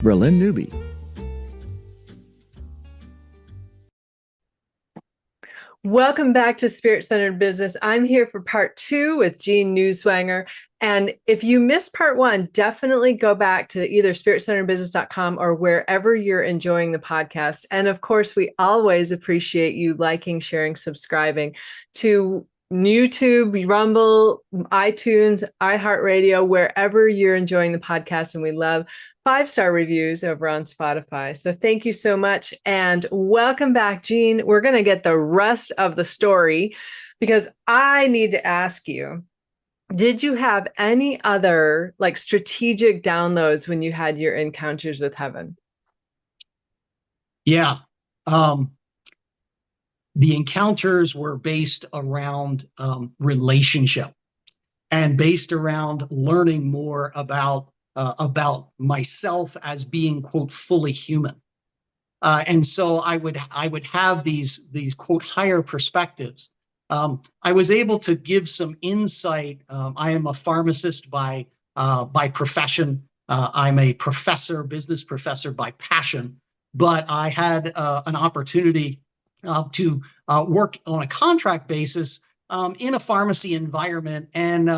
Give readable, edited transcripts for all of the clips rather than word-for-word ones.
Bralynn Newby. Welcome back to Spirit Centered Business. I'm here for part 2 with Jean Newswanger. And if you missed part 1, definitely go back to either spiritcenteredbusiness.com or wherever you're enjoying the podcast. And of course, we always appreciate you liking, sharing, subscribing to YouTube, Rumble, iTunes, iHeartRadio, wherever you're enjoying the podcast. And we love 5-star reviews over on Spotify. So thank you so much. And welcome back, Jean. We're going to get the rest of the story because I need to ask you, did you have any other like strategic downloads when you had your encounters with heaven? Yeah. The encounters were based around relationship and based around learning more about myself as being, quote, fully human. And so I would have these quote higher perspectives. I was able to give some insight. I am a pharmacist by profession. I'm a professor, business professor by passion, but I had an opportunity to work on a contract basis in a pharmacy environment, and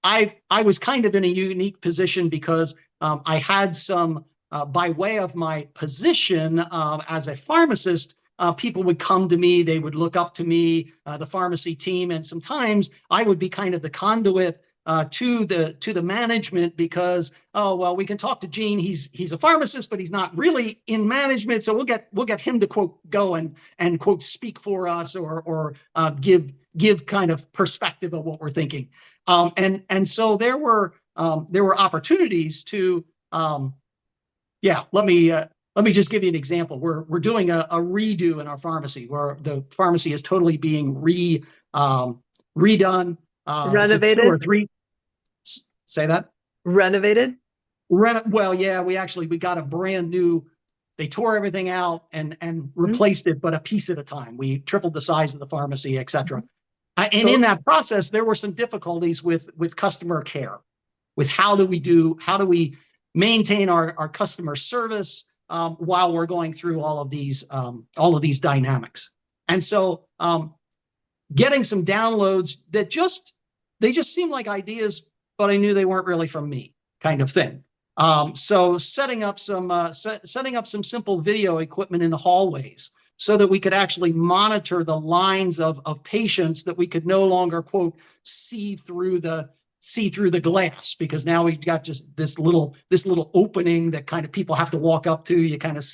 I was kind of in a unique position because I had some, by way of my position as a pharmacist, people would come to me, they would look up to me, the pharmacy team, and sometimes I would be kind of the conduit to the management because, oh, well, we can talk to Gene. He's a pharmacist, but he's not really in management. So we'll get him to quote go and quote speak for us or give kind of perspective of what we're thinking. And so there were opportunities to let me just give you an example. We're doing a redo in our pharmacy where the pharmacy is totally being redone. Renovated? 2 or 3. Say that? Renovated? Well, yeah, we got a brand new. They tore everything out and replaced it, but a piece at a time. We tripled the size of the pharmacy, et cetera. And in that process, there were some difficulties with customer care, with how do we maintain our customer service while we're going through all of these dynamics. And so getting some downloads that they just seemed like ideas, but I knew they weren't really from me, kind of thing. So setting up some simple video equipment in the hallways so that we could actually monitor the lines of patients that we could no longer, quote, see through the glass, because now we've got just this little opening that kind of people have to walk up to. You kind of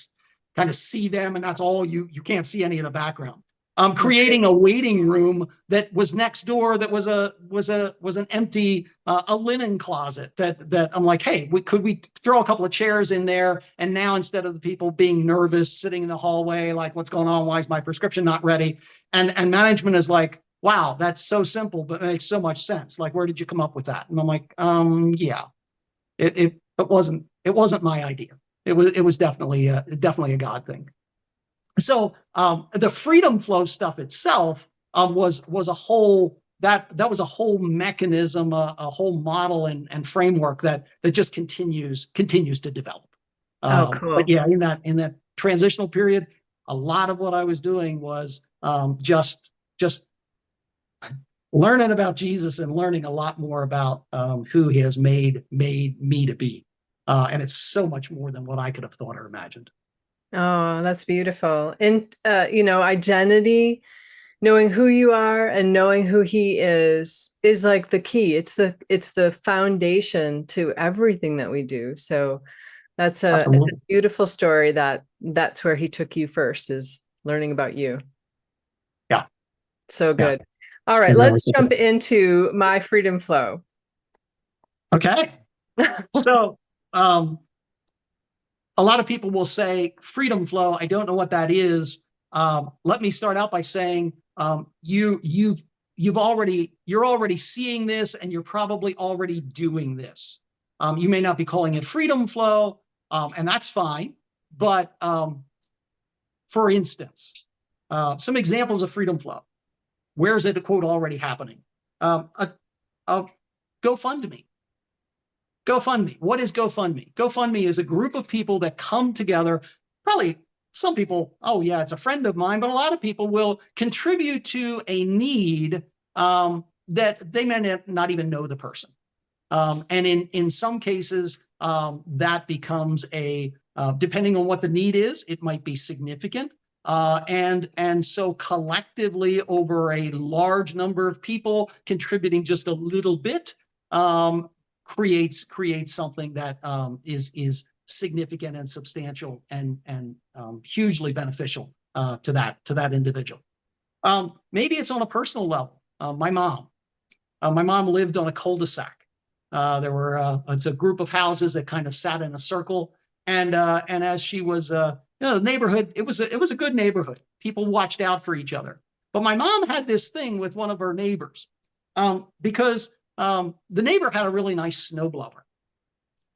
see them, and that's all you can't see any of the background. Creating a waiting room that was next door that was an empty a linen closet that I'm like, hey, could we throw a couple of chairs in there? And now instead of the people being nervous sitting in the hallway, like, what's going on? Why is my prescription not ready? And management is like, wow, that's so simple, but it makes so much sense. Like, where did you come up with that? And I'm like, yeah, it wasn't my idea. It was definitely a God thing. So the freedom flow stuff itself was a whole that was a whole mechanism, a whole model and framework that just continues to develop. Oh, cool. But yeah, in that transitional period, a lot of what I was doing was just learning about Jesus and learning a lot more about who He has made me to be, and it's so much more than what I could have thought or imagined. Oh, that's beautiful. And, identity, knowing who you are and knowing who He is like the key. It's the foundation to everything that we do. So it's a beautiful story that's where He took you first, is learning about you. Yeah. So good. Yeah. All right, let's jump into my freedom flow. Okay. So, a lot of people will say freedom flow. I don't know what that is. Let me start out by saying you're already seeing this, and you're probably already doing this. You may not be calling it freedom flow, and that's fine. But for instance, some examples of freedom flow. Where is it, quote, already happening? A GoFundMe. GoFundMe. What is GoFundMe? GoFundMe is a group of people that come together. Probably some people, oh yeah, it's a friend of mine, but a lot of people will contribute to a need that they may not even know the person. And in some cases, that becomes depending on what the need is, it might be significant. And so collectively over a large number of people contributing just a little bit creates something that is significant and substantial and hugely beneficial to that individual. Maybe it's on a personal level. My mom lived on a cul-de-sac. It's a group of houses that kind of sat in a circle, and as she was, the neighborhood, it was a good neighborhood. People watched out for each other. But my mom had this thing with one of her neighbors, because the neighbor had a really nice snowblower,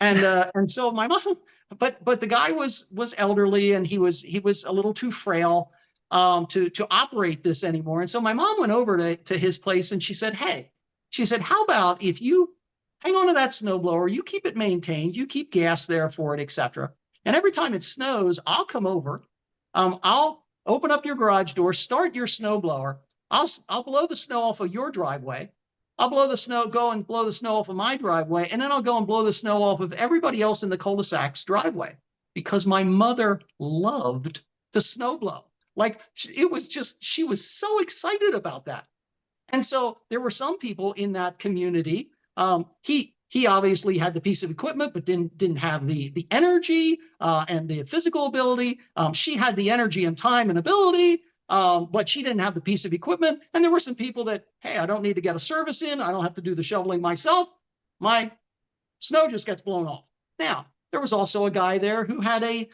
and so my mom, but the guy was elderly and he was a little too frail to operate this anymore. And so my mom went over to his place and she said, "Hey," she said, "how about if you hang on to that snowblower, you keep it maintained, you keep gas there for it, etc. And every time it snows, I'll come over, I'll open up your garage door, start your snowblower, I'll blow the snow off of your driveway, I'll blow the snow off of my driveway, and then I'll go and blow the snow off of everybody else in the cul-de-sac's driveway." Because my mother loved to snowblow. Like, it was just, she was so excited about that. And so there were some people in that community. He obviously had the piece of equipment, but didn't have the energy and the physical ability. She had the energy and time and ability, but she didn't have the piece of equipment. And there were some people that, hey, I don't need to get a service in. I don't have to do the shoveling myself. My snow just gets blown off. Now, there was also a guy there who had a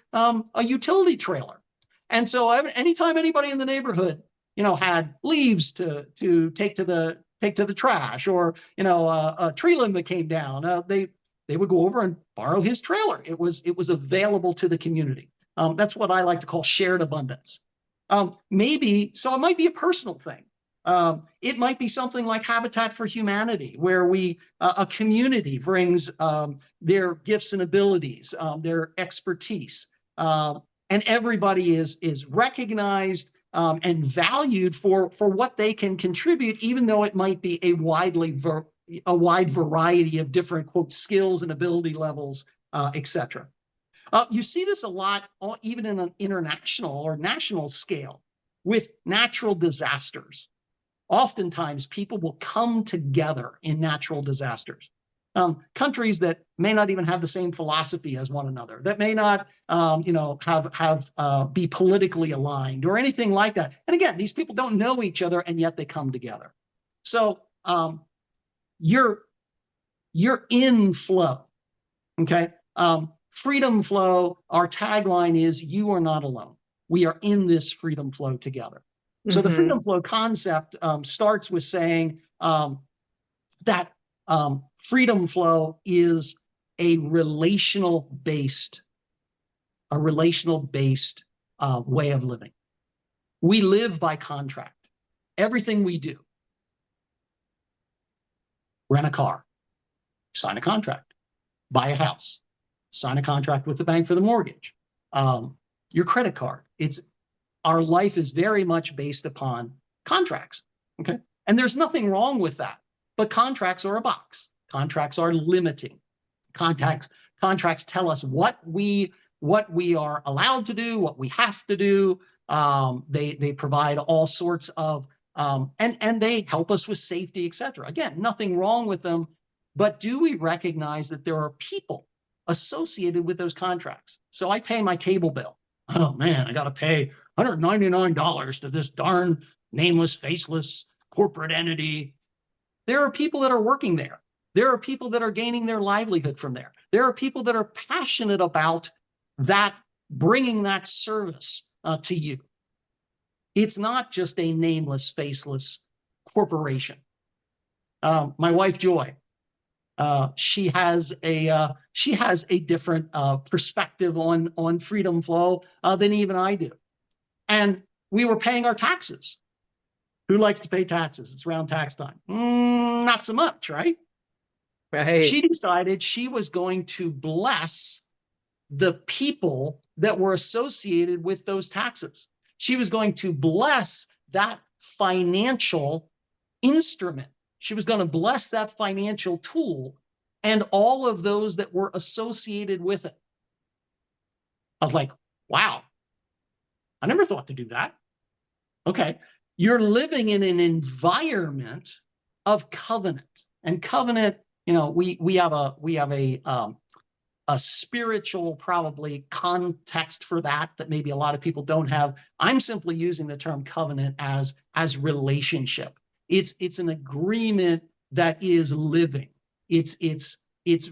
utility trailer. And so anytime anybody in the neighborhood, had leaves to take to the trash, or a tree limb that came down, they would go over and borrow his trailer. It was available to the community. That's what I like to call shared abundance. Maybe so it might be a personal thing. It might be something like Habitat for Humanity, where a community brings their gifts and abilities, their expertise, and everybody is recognized and valued for what they can contribute, even though it might be a wide variety of different, quote, skills and ability levels, etc. You see this a lot, even in an international or national scale, with natural disasters. Oftentimes, people will come together in natural disasters. Countries that may not even have the same philosophy as one another, that may not, be politically aligned or anything like that. And again, these people don't know each other, and yet they come together. So you're in flow. Okay. Freedom flow. Our tagline is, "You are not alone. We are in this freedom flow together." So the freedom flow concept starts with saying that freedom flow is a relational-based way of living. We live by contract. Everything we do. Rent a car, sign a contract. Buy a house, sign a contract with the bank for the mortgage. Your credit card. Our life is very much based upon contracts. Okay, and there's nothing wrong with that. But contracts are a box. Contracts are limiting. Contracts tell us what we are allowed to do, what we have to do. They provide all sorts of and they help us with safety, etc. Again, nothing wrong with them, but do we recognize that there are people associated with those contracts? So I pay my cable bill. Oh man, I got to pay $199 to this darn nameless, faceless corporate entity. There are people that are working there. There are people that are gaining their livelihood from there. There are people that are passionate about that, bringing that service to you. It's not just a nameless, faceless corporation. My wife, Joy, she has a different perspective on freedom flow than even I do. And we were paying our taxes. Who likes to pay taxes? It's around tax time. Not so much, right? Right. She decided she was going to bless the people that were associated with those taxes. She was going to bless that financial instrument. She was going to bless that financial tool and all of those that were associated with it. I was like, wow, I never thought to do that. Okay. You're living in an environment of covenant, and covenant, we have a spiritual probably context for that maybe a lot of people don't have. I'm simply using the term covenant as relationship. It's an agreement that is living. It's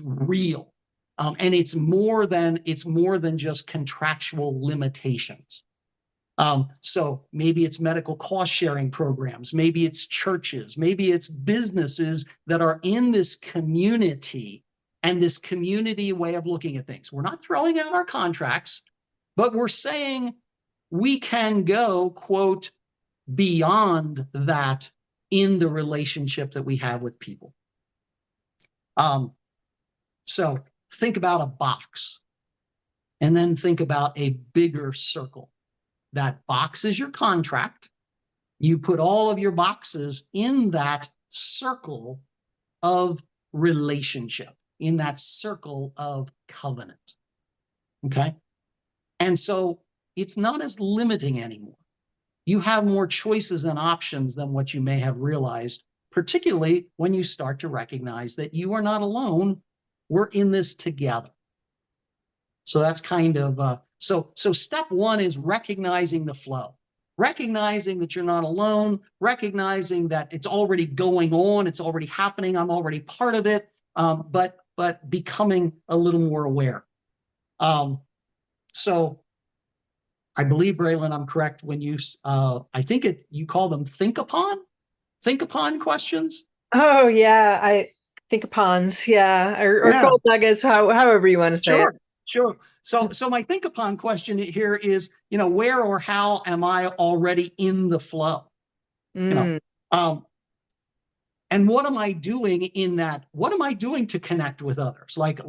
real, and it's more than just contractual limitations. So maybe it's medical cost sharing programs, maybe it's churches, maybe it's businesses that are in this community and this community way of looking at things. We're not throwing out our contracts, but we're saying we can go, quote, beyond that in the relationship that we have with people. So think about a box and then think about a bigger circle. That box is your contract. You put all of your boxes in that circle of relationship, in that circle of covenant. Okay. And so it's not as limiting anymore. You have more choices and options than what you may have realized, particularly when you start to recognize that you are not alone. We're in this together. So that's kind of, so step one is recognizing the flow, recognizing that you're not alone, recognizing that it's already going on, it's already happening, I'm already part of it, but becoming a little more aware. So I believe, Bralynn, I'm correct when you, I think you call them think upon questions. Oh yeah, I think ponds, yeah, or Yeah, gold nuggets, however you want to say it. sure, sure. So my think upon question here is, where or how am I already in the flow? Mm. And what am I doing in that? What am I doing to connect with others? Like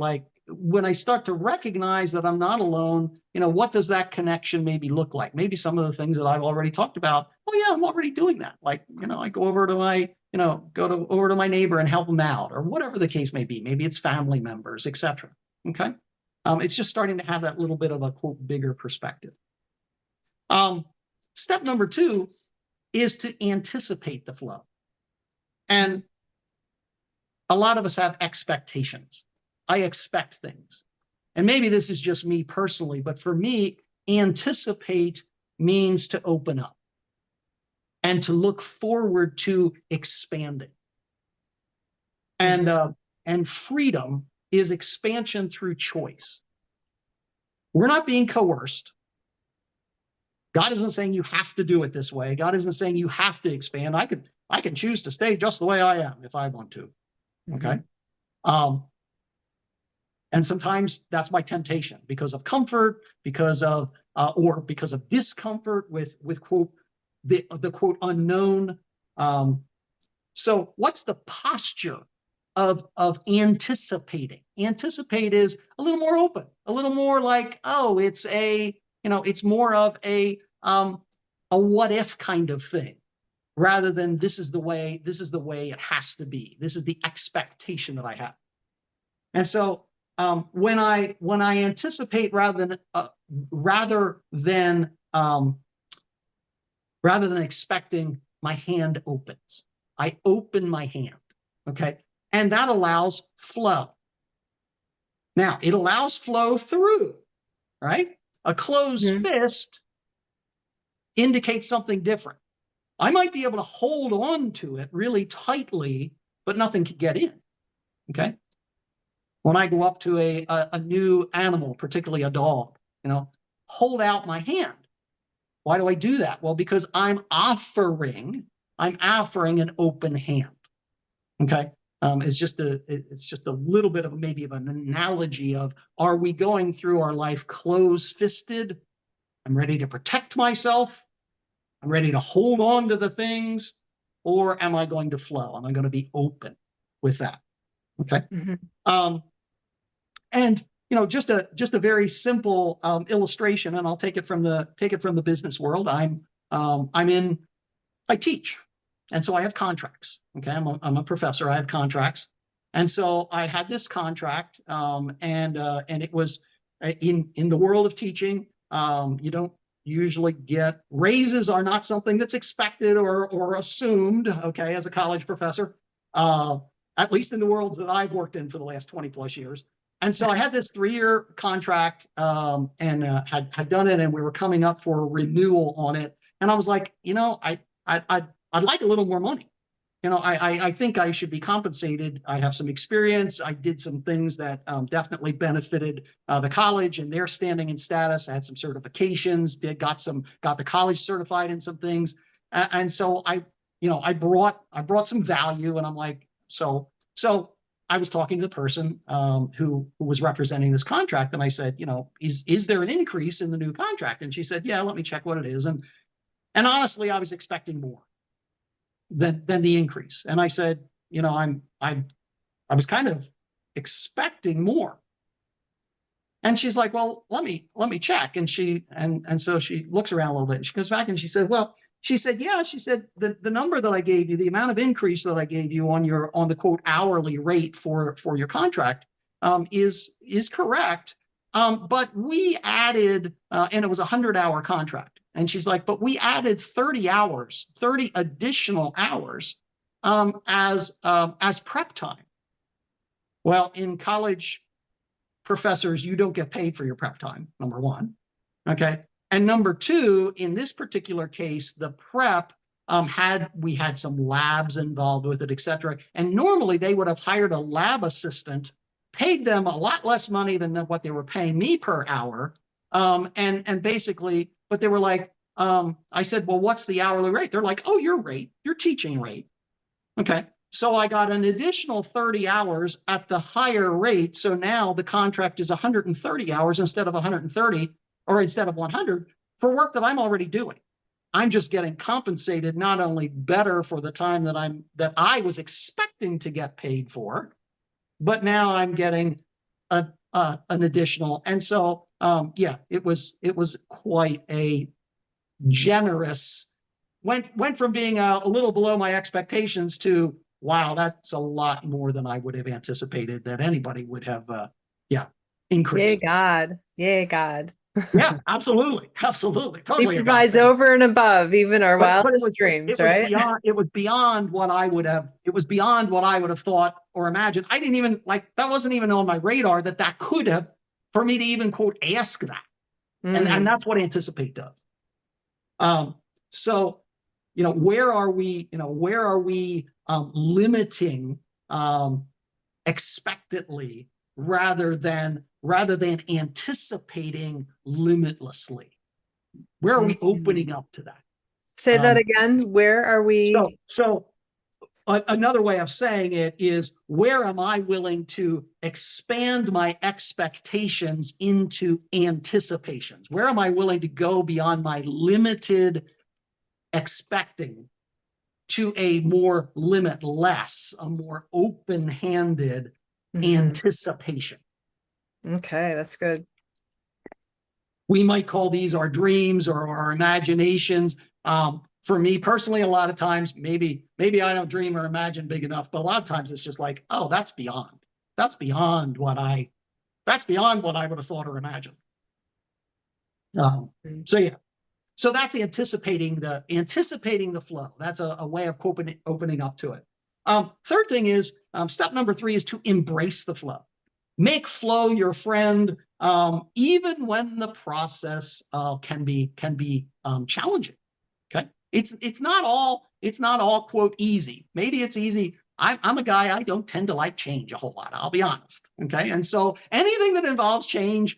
when I start to recognize that I'm not alone, what does that connection maybe look like? Maybe some of the things that I've already talked about. Oh yeah, I'm already doing that. Like, I go over to my, over to my neighbor and help them out, or whatever the case may be. Maybe it's family members, etc. Okay. It's just starting to have that little bit of a quote bigger perspective. Step number 2 is to anticipate the flow. And a lot of us have expectations. I expect things. And maybe this is just me personally, but for me, anticipate means to open up and to look forward to expanding. And freedom is expansion through choice. We're not being coerced. God isn't saying you have to do it this way. God isn't saying you have to expand. I can choose to stay just the way I am if I want to. Okay. And sometimes that's my temptation because of comfort, because of or because of discomfort with quote the quote unknown. So what's the posture of anticipating? Anticipate is a little more open, a little more like, oh, it's it's more of a what if kind of thing, rather than this is the way it has to be. This is the expectation that I have. And so when I anticipate rather than expecting, my hand opens. I open my hand. Okay. And that allows flow. Now it allows flow through, right? A closed fist indicates something different. I might be able to hold on to it really tightly, but nothing can get in. Okay. When I go up to a new animal, particularly a dog, hold out my hand. Why do I do that? Well, because I'm offering an open hand. Okay. It's just a little bit of maybe of an analogy of, are we going through our life closed-fisted? I'm ready to protect myself. I'm ready to hold on to the things, or am I going to flow? Am I going to be open with that? Okay. Mhm. And just a very simple illustration, and I'll take it from the business world. I teach, and so I have contracts. Okay, I'm a professor. I have contracts, and so I had this contract, and it was in the world of teaching. You don't usually get raises, are not something that's expected or assumed. Okay, as a college professor, at least in the worlds that I've worked in for the last 20 plus years. And so I had this 3-year contract, and had done it, and we were coming up for a renewal on it. And I was like, I'd like a little more money. I think I should be compensated. I have some experience. I did some things that definitely benefited the college and their standing and status. I had some certifications, got the college certified in some things. And so I brought some value, and I'm like, so I was talking to the person who was representing this contract, and I said, is there an increase in the new contract? And she said, yeah, let me check what it is. And honestly, I was expecting more than the increase. And I said, I was kind of expecting more. And she's like, well, let me check. And so she looks around a little bit, and she goes back and she said, the number that I gave you, the amount of increase that I gave you on the quote hourly rate for your contract is correct. But we added, and it was a 100-hour contract. And she's like, but we added 30 additional hours as prep time. Well, in college, professors, you don't get paid for your prep time, number one. Okay. And number two, in this particular case, the prep we had some labs involved with it, et cetera. And normally they would have hired a lab assistant, paid them a lot less money than what they were paying me per hour. And basically, but they were like, I said, well, what's the hourly rate? They're like, oh, your teaching rate. Okay. So I got an additional 30 hours at the higher rate. So now the contract is 130 hours instead of 130, or instead of 100, for work that I'm already doing. I'm just getting compensated not only better for the time that I was expecting to get paid for, but now I'm getting an additional. And so, it was quite a generous. Went from being a little below my expectations to, wow, that's a lot more than I would have anticipated that anybody would have, increased. Yay, God. Yay, God. Yeah, absolutely, He totally a God provides thing. over and above even our But wildest dreams, right? it was beyond what I would have. It was beyond what I would have thought or imagined. I didn't even that wasn't even on my radar that could have, for me to even quote ask that, and that's what anticipate does. So, where are we? Where are we limiting expectantly rather than anticipating limitlessly? Where are we opening up to that? Say that again. Where are we? So another way of saying it is, where am I willing to expand my expectations into anticipations? Where am I willing to go beyond my limited expecting to a more limitless, a more open-handed anticipation? Okay, that's good. We might call these our dreams or our imaginations. For me personally, a lot of times, maybe I don't dream or imagine big enough, but a lot of times it's just like, oh, that's beyond what I would have thought or imagined. So that's anticipating the flow. That's a way of opening up to it. Third thing is, step number 3 is to embrace the flow. Make flow your friend, even when the process can be challenging. Okay, it's not all quote easy. Maybe it's easy. I'm a guy, I don't tend to like change a whole lot, I'll be honest. Okay, and so anything that involves change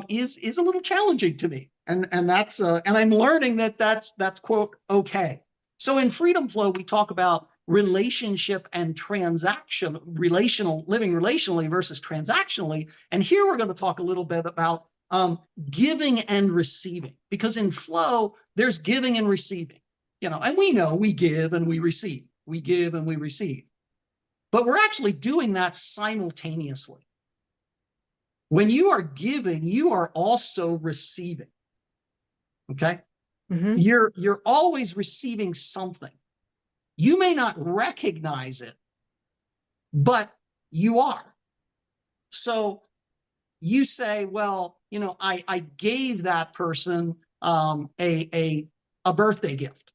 is a little challenging to me, and that's and I'm learning that's quote okay. So in Freedom Flow, we talk about relationship and living relationally versus transactionally. And here we're going to talk a little bit about giving and receiving, because in flow, there's giving and receiving, and we know we give and we receive. We give and we receive. but we're actually doing that simultaneously. When you are giving, you are also receiving. Okay? Mm-hmm. You're always receiving something. You may not recognize it, but you are. So you say, well, I gave that person a birthday gift.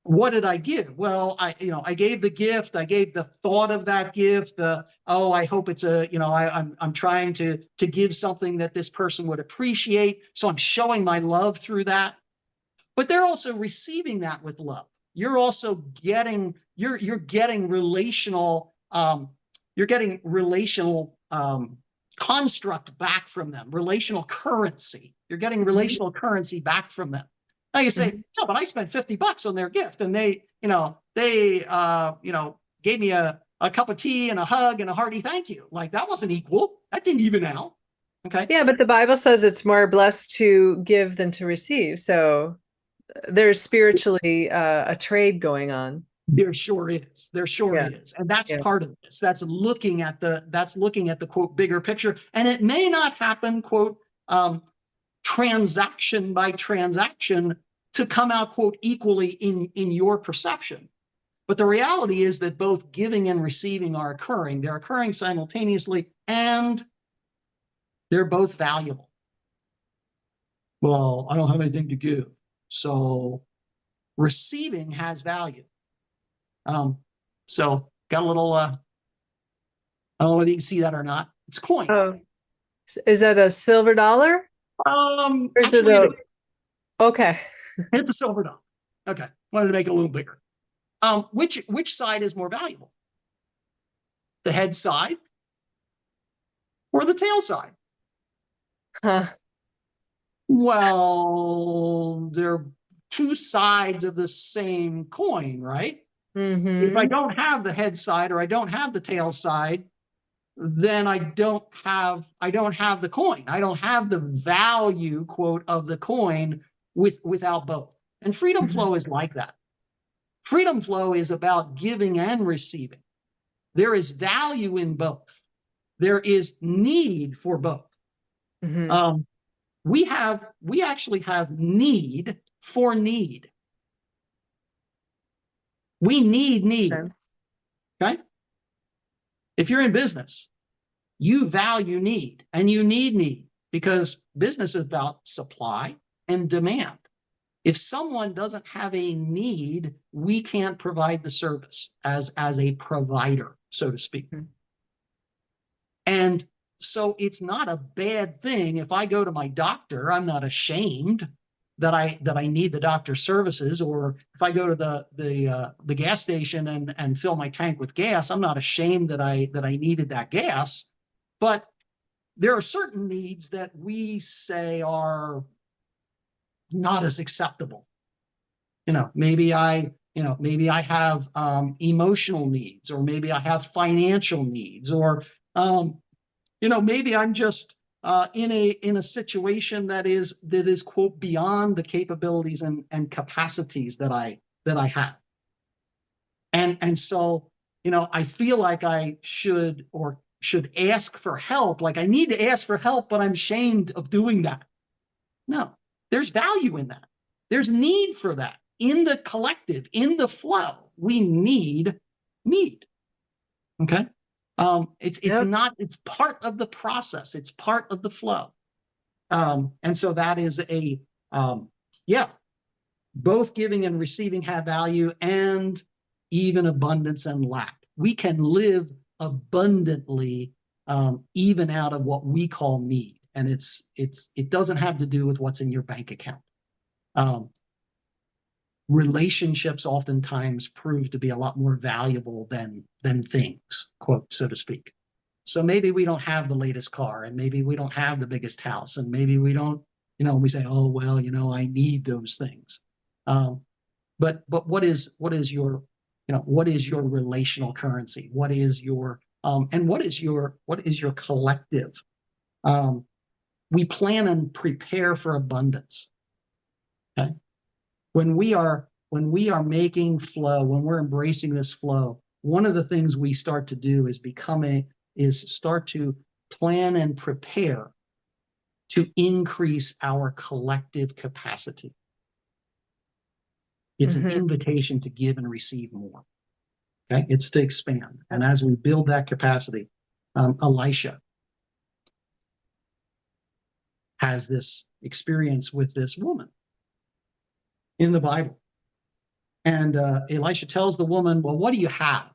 What did I give? Well, I gave the gift. I gave the thought of that gift. I hope it's I'm trying to give something that this person would appreciate. So I'm showing my love through that. But they're also receiving that with love. You're also getting relational construct back from them, relational currency. You're getting relational currency back from them. Now you say, no, but I spent $50 on their gift, and they gave me a cup of tea and a hug and a hearty thank you. Like, that wasn't equal. That didn't even out. Okay. Yeah, but the Bible says it's more blessed to give than to receive. So there's spiritually a trade going on. There sure is. There sure Yeah. is. And that's Yeah. part of this. That's looking at the quote bigger picture. And it may not happen, quote, transaction by transaction to come out, quote, equally in your perception. But the reality is that both giving and receiving are occurring. They're occurring simultaneously, and they're both valuable. Well, I don't have anything to give. So receiving has value. So got a little, I don't know whether you can see that or not. It's coin. Oh, is that a silver dollar? Or is Actually, it okay. it's a silver dollar. Okay. Wanted to make it a little bigger. Which side is more valuable? The head side or the tail side? Huh. Well, they're two sides of the same coin, right? If I don't have the head side or I don't have the tail side, then I don't have the coin. I don't have the value, quote, of the coin without both. And freedom flow is like that. Freedom flow is about giving and receiving. There is value in both. There is need for both. We actually have need for need. We need. Okay? If you're in business, you value need, and you need because business is about supply and demand. If someone doesn't have a need, we can't provide the service as a provider, so to speak. And so it's not a bad thing if I go to my doctor. I'm not ashamed that I need the doctor's services, or if I go to the gas station and fill my tank with gas, I'm not ashamed that I needed that gas. But there are certain needs that we say are not as acceptable. Maybe I have emotional needs, or maybe I have financial needs, or maybe I'm just in a situation that is quote beyond the capabilities and capacities that I have. And so I feel like I should ask for help. Like, I need to ask for help, but I'm ashamed of doing that. No, there's value in that. There's need for that. In the collective, in the flow, we need. Okay. It's part of the process. It's part of the flow. And so that is both giving and receiving have value, and even abundance and lack. We can live abundantly, even out of what we call need. And it doesn't have to do with what's in your bank account. Relationships oftentimes prove to be a lot more valuable than things, quote, so to speak. So maybe we don't have the latest car, and maybe we don't have the biggest house, and maybe we don't, we say, oh, well, I need those things. But what is your, what is your relational currency? What is your, and what is your collective? We plan and prepare for abundance. Okay. When we are when we are making flow, when we're embracing this flow, one of the things we start to do is start to plan and prepare to increase our collective capacity. It's an invitation to give and receive more. Okay, it's to expand. And as we build that capacity, Elisha has this experience with this woman in the Bible. And Elisha tells the woman, well, what do you have?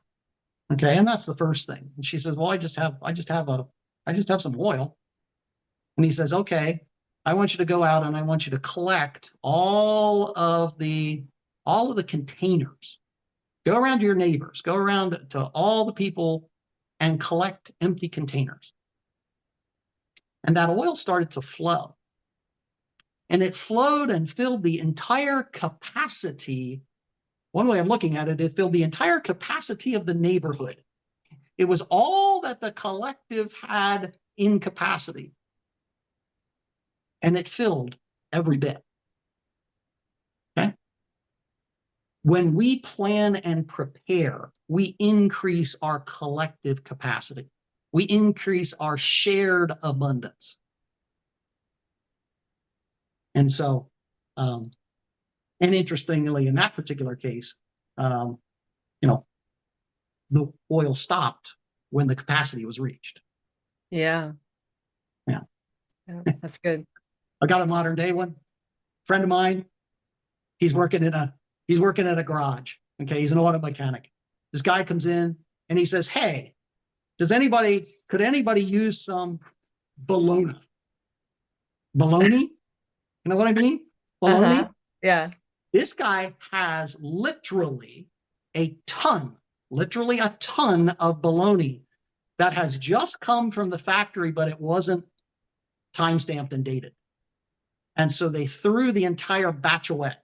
Okay, and that's the first thing. And she says, well, I just have some oil. And he says, okay, I want you to go out and I want you to collect all of the containers. Go around to your neighbors, go around to all the people and collect empty containers. And that oil started to flow. And it flowed and filled the entire capacity. One way of looking at it, it filled the entire capacity of the neighborhood. It was all that the collective had in capacity. And it filled every bit. Okay? When we plan and prepare, we increase our collective capacity. We increase our shared abundance. And so, and interestingly, in that particular case, the oil stopped when the capacity was reached. Yeah. Yeah. That's good. I got a modern day one. Friend of mine, he's working at a garage. Okay, he's an auto mechanic. This guy comes in and he says, hey, could anybody use some bologna? Bologna? You know what I mean? Bologna? Yeah. This guy has literally a ton of bologna that has just come from the factory, but it wasn't time-stamped and dated. And so they threw the entire batch away.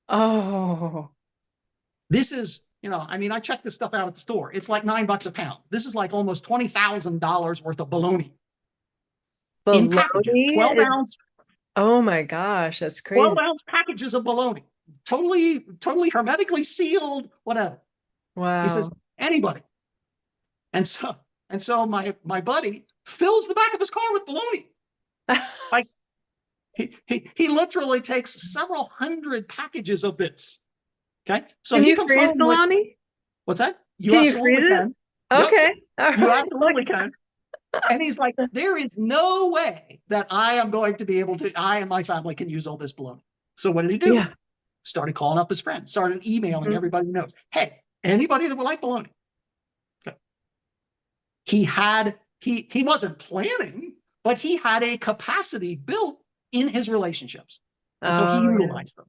Oh. This is, I checked this stuff out at the store. It's like $9 a pound. This is like almost $20,000 worth of bologna. In packages, 12 ounce. Oh my gosh, that's crazy. 12-ounce packages of bologna. Totally hermetically sealed, whatever. Wow. He says, anybody. And so my buddy fills the back of his car with bologna. Like he literally takes several hundred packages of this. Okay. So can he you comes freeze home bologna? with, what's that? Can you freeze it? Okay. Yep. You absolutely can. And he's like, there is no way that I and my family can use all this bologna. So what did he do? Yeah. Started calling up his friends, started emailing everybody he knows. Hey, anybody that would like bologna? Okay. He wasn't planning, but he had a capacity built in his relationships. And so he utilized them.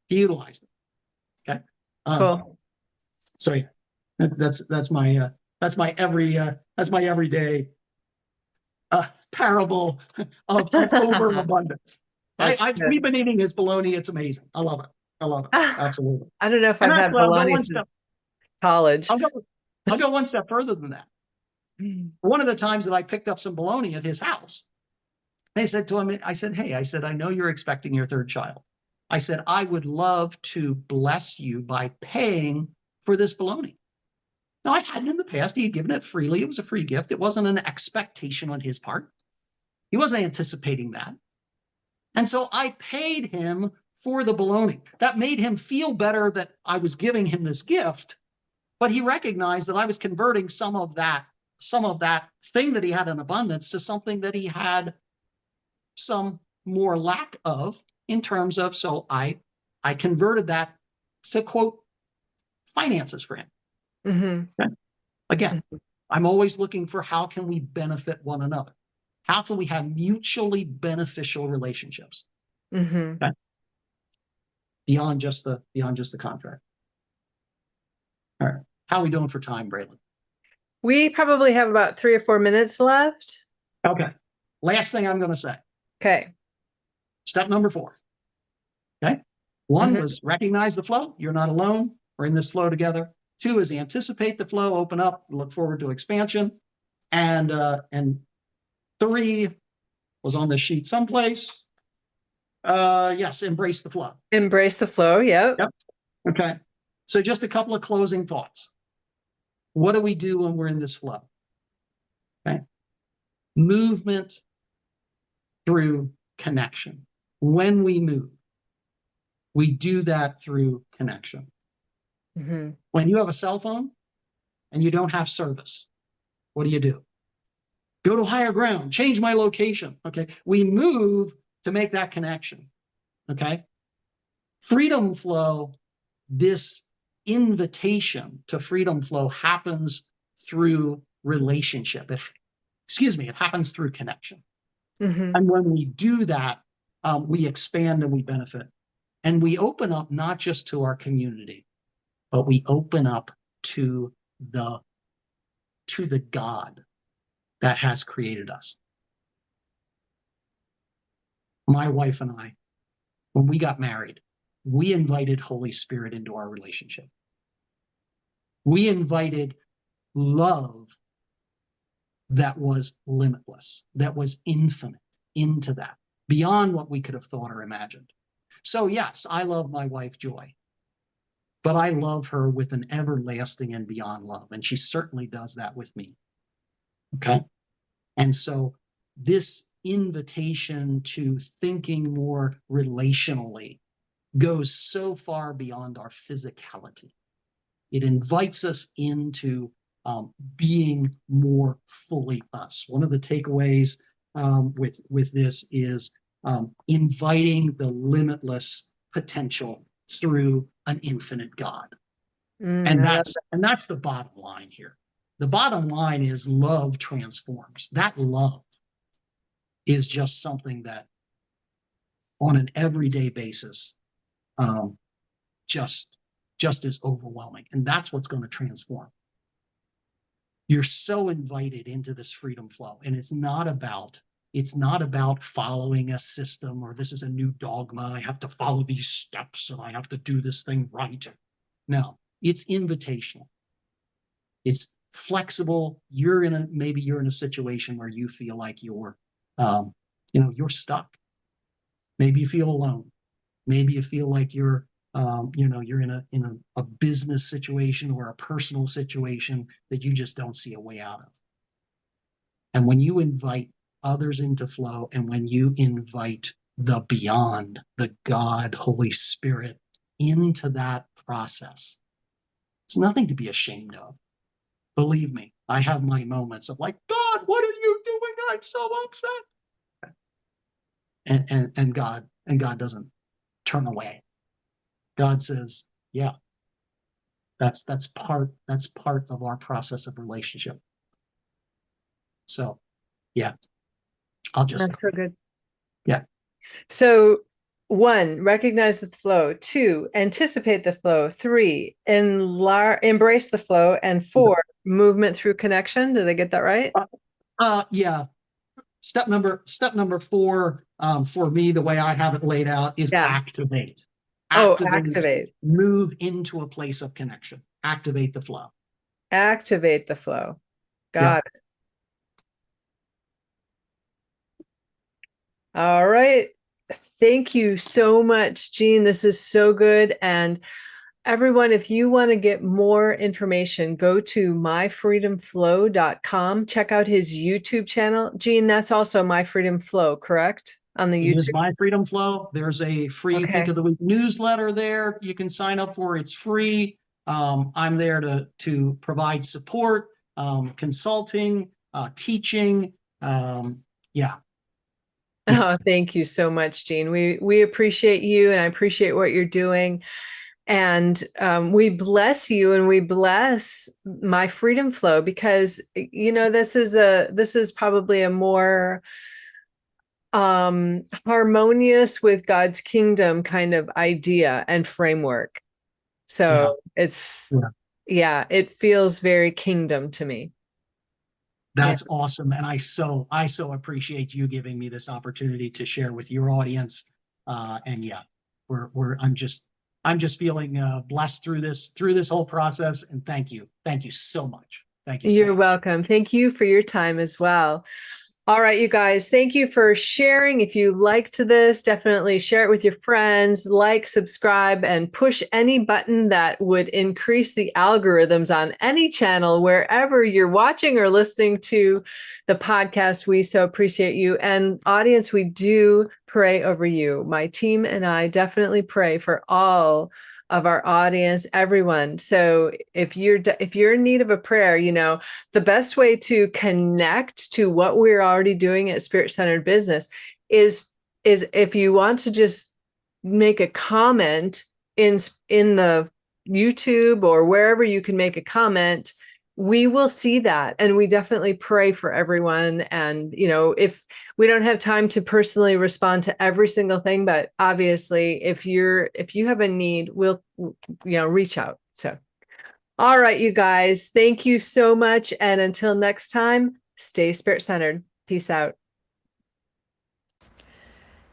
He utilized them. Okay. Cool. So yeah, that's my everyday parable of overabundance. We've been eating his bologna. It's amazing. I love it. Absolutely. I don't know if I've had bologna since college. I'll go one step further than that. One of the times that I picked up some bologna at his house, I said to him, hey, I know you're expecting your third child. I said, I would love to bless you by paying for this bologna. Now, I hadn't in the past. He had given it freely. It was a free gift. It wasn't an expectation on his part. He wasn't anticipating that. And so I paid him for the bologna. That made him feel better that I was giving him this gift, but he recognized that I was converting some of that thing that he had in abundance to something that he had some more lack of in terms of, so I converted that to, quote, finances for him. Okay? Again, I'm always looking for how can we benefit one another? How can we have mutually beneficial relationships? Okay? Beyond just the contract. All right. How are we doing for time, Bralynn? We probably have about 3 or 4 minutes left. Okay. Last thing I'm going to say. Okay. Step number 4. Okay. 1 was recognize the flow. You're not alone. We're in this flow together. 2 is anticipate the flow, open up, look forward to expansion. And 3 was on the sheet someplace. Yes, embrace the flow. Embrace the flow. Yep. Yep. Okay. So just a couple of closing thoughts. What do we do when we're in this flow? Okay. Movement through connection. When we move, we do that through connection. Mm-hmm. When you have a cell phone and you don't have service, what do? Go to higher ground, change my location. Okay. We move to make that connection. Okay. Freedom flow, this invitation to freedom flow happens through relationship. It happens through connection. Mm-hmm. And when we do that, we expand and we benefit. And we open up not just to our community, but we open up to the God that has created us. My wife and I, when we got married, we invited Holy Spirit into our relationship. We invited love that was limitless, that was infinite into that, beyond what we could have thought or imagined. So yes, I love my wife, Joy, but I love her with an everlasting and beyond love. And she certainly does that with me. Okay. And so this invitation to thinking more relationally goes so far beyond our physicality. It invites us into being more fully us. One of the takeaways with this is inviting the limitless potential through an infinite God. And that's the bottom line here. The bottom line is love transforms. That love is just something that on an everyday basis just is overwhelming. And that's what's going to transform. You're so invited into this freedom flow. And it's not about following a system or this is a new dogma. I have to follow these steps and I have to do this thing right. No, it's invitational. It's flexible. Maybe you're in a situation where you feel like you're stuck. Maybe you feel alone. Maybe you feel like you're in a business situation or a personal situation that you just don't see a way out of. And when you invite others into flow, and when you invite the beyond, the God, Holy Spirit, into that process, it's nothing to be ashamed of. Believe me, I have my moments of like, God, what are you doing? I'm so upset. And God doesn't turn away. God says, yeah, that's part of our process of relationship. So yeah, That's so good. Yeah. So 1, recognize the flow. 2, anticipate the flow. 3, embrace the flow. And 4, movement through connection. Did I get that right? Yeah. Step number 4 for me, the way I have it laid out is activate. Activate. Move into a place of connection. Activate the flow. Activate the flow. Got it. All right. Thank you so much, Jean. This is so good. And everyone, if you want to get more information, go to myfreedomflow.com. Check out his YouTube channel. Jean, that's also My Freedom Flow, correct? On the YouTube. It is My Freedom Flow. There's a free Think of the Week newsletter there. You can sign up for. It's free. I'm there to provide support, consulting, teaching. Yeah. Oh, thank you so much, Jean. We appreciate you, and I appreciate what you're doing. And we bless you, and we bless My Freedom Flow, because this is probably a more harmonious with God's kingdom kind of idea and framework. So it feels very kingdom to me. That's awesome. And I so appreciate you giving me this opportunity to share with your audience. And yeah, I'm just feeling blessed through this whole process. And thank you so much. Thank you. You're welcome. Thank you for your time as well. All right, you guys, thank you for sharing. If you liked this, definitely share it with your friends, like, subscribe, and push any button that would increase the algorithms on any channel, wherever you're watching or listening to the podcast. We so appreciate you. And audience, we do pray over you. My team and I definitely pray for all of our audience, everyone. So if you're in need of a prayer, the best way to connect to what we're already doing at Spirit Centered Business is if you want to just make a comment in the YouTube or wherever you can make a comment, we will see that, and we definitely pray for everyone. And if we don't have time to personally respond to every single thing, but obviously if you have a need, we'll reach out. So all right, you guys, thank you so much, and until next time, stay spirit centered. Peace out.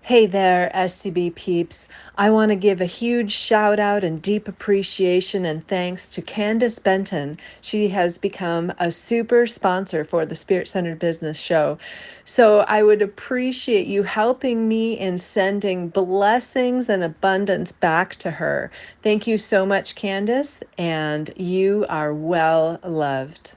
Hey there, SCB peeps. I want to give a huge shout out and deep appreciation and thanks to Candace Benton. She has become a super sponsor for the Spirit Centered Business Show. So I would appreciate you helping me in sending blessings and abundance back to her. Thank you so much, Candace, and you are well loved.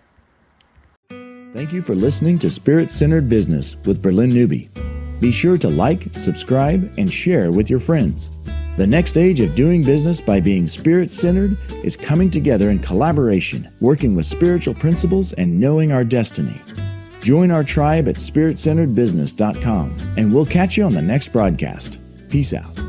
Thank you for listening to Spirit Centered Business with Bralynn Newby. Be sure to like, subscribe, and share with your friends. The next stage of doing business by being spirit-centered is coming together in collaboration, working with spiritual principles and knowing our destiny. Join our tribe at spiritcenteredbusiness.com, and we'll catch you on the next broadcast. Peace out.